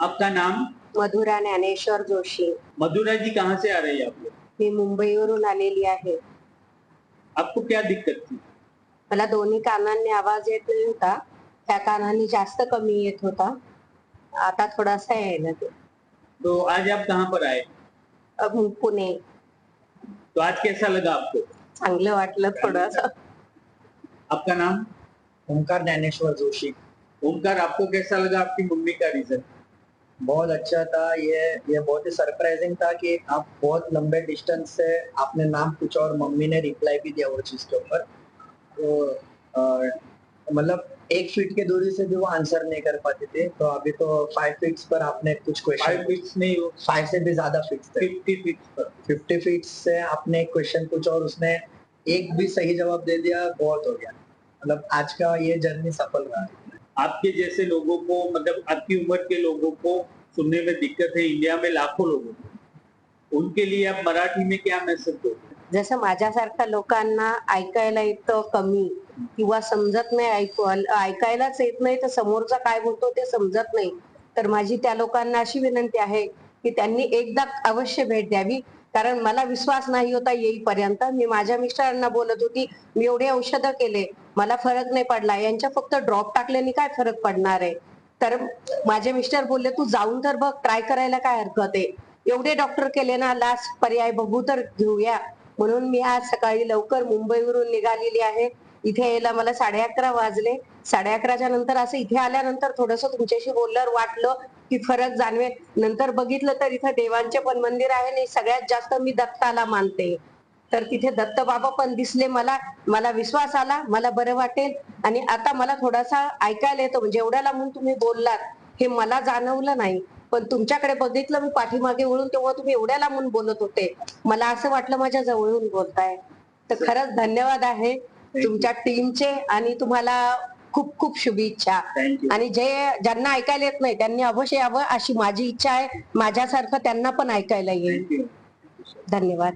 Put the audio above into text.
आपका नाम? मधुरा ज्ञानेश्वर जोशी. मधुरा जी कहाँ से आ रही है आप लोग? मी मुंबईवरून आलेली आहे. आपको क्या दिक्कत थी? मला दोन्ही कानांनी आवाज येत नाही होता. त्या कानांनी जास्त कमी येत होता. आता थोडासा यायला ते. तो आज आप कहाँ पर आए? पुणे. तो आज कैसा लगा आपको? चांगलं वाटलं थोडंसं. आपका नाम? ओमकार ज्ञानेश्वर जोशी. ओमकार, आपको कैसा लगा आपकी मम्मी का रिजल्ट? बहुत अच्छा था। ये बहुत ही सरप्राइजिंग था कि आप बहुत लंबे डिस्टेंस से आपने नाम पूछा और मम्मी ने रिप्लाई भी दिया वो चीज के ऊपर। तो मतलब 1 फीट की दूरी से भी वो आंसर नहीं कर पाते थे, तो अभी तो 5 फीट्स पर आपने कुछ 5 क्वेश्चन, फीट्स नहीं, 5 से भी ज्यादा फीट्स थे, 50 फीट्स पर। 50 फीट से आपने एक क्वेश्चन पूछा और उसने एक भी सही जवाब दे दिया, बहुत हो गया। मतलब आज का ये जर्नी सफल रहा है। आपके जैसे लोगों को, मतलब आपकी उम्र के लोगों को सुनने में दिक्कत है, इंडिया में लाखों लोगों को, उनके लिए आप मराठी में क्या मैसेज दोगे? जसं माझ्यासारख्या लोकांना ऐकायला येतं कमी किंवा समजत नाही, ऐकायलाच येत नाही तर समोरचा काय बोलतो ते समजत नाही, तर माझी त्या लोकांना अशी विनंती आहे की त्यांनी एकदा अवश्य भेट द्यावी. कारण मला विश्वास नाही होता येईपर्यंत. मी माझ्या मिस्टरांना बोलत होती, मी एवढे औषधं केले, मला फरक नाही पडला, यांच्या फक्त ड्रॉप टाकल्याने काय फरक पडणार आहे. तर माझे मिस्टर बोलले, तू जाऊन तर बघ, ट्राय करायला काय हरकत आहे. एवढे डॉक्टर केले ना, लास्ट पर्याय बघू तर घेऊया. म्हणून मी आज सकाळी लवकर मुंबईवरून निघालेली आहे. इथे यायला मला 11:30 वाजले. 11:30च्या नंतर असं इथे आल्यानंतर थोडस तुमच्याशी बोलल्यावर वाटलं की फरक जाणवेल. नंतर बघितलं तर इथं देवांचे पण मंदिर आहे आणि सगळ्यात जास्त मी दत्ताला मानते. तर तिथे दत्त बाबा पण दिसले मला. मला विश्वास आला, मला बरं वाटेल. आणि आता मला थोडासा ऐकायला येतो, म्हणजे एवढ्या लांबून तुम्ही बोललात हे मला जाणवलं नाही, पण तुमच्याकडे बघितलं मी पाठीमागे वळून, तेव्हा तुम्ही एवढ्या लांबून बोलत होते, मला असं वाटलं माझ्या जवळून बोलताय. तर खरंच धन्यवाद आहे तुमच्या टीमचे आणि तुम्हाला खूप खूप शुभेच्छा. आणि ज्यांना ऐकायला येत नाही त्यांनी अवश्य यावं अशी माझी इच्छा आहे. माझ्यासारखं त्यांना पण ऐकायला येईल. धन्यवाद.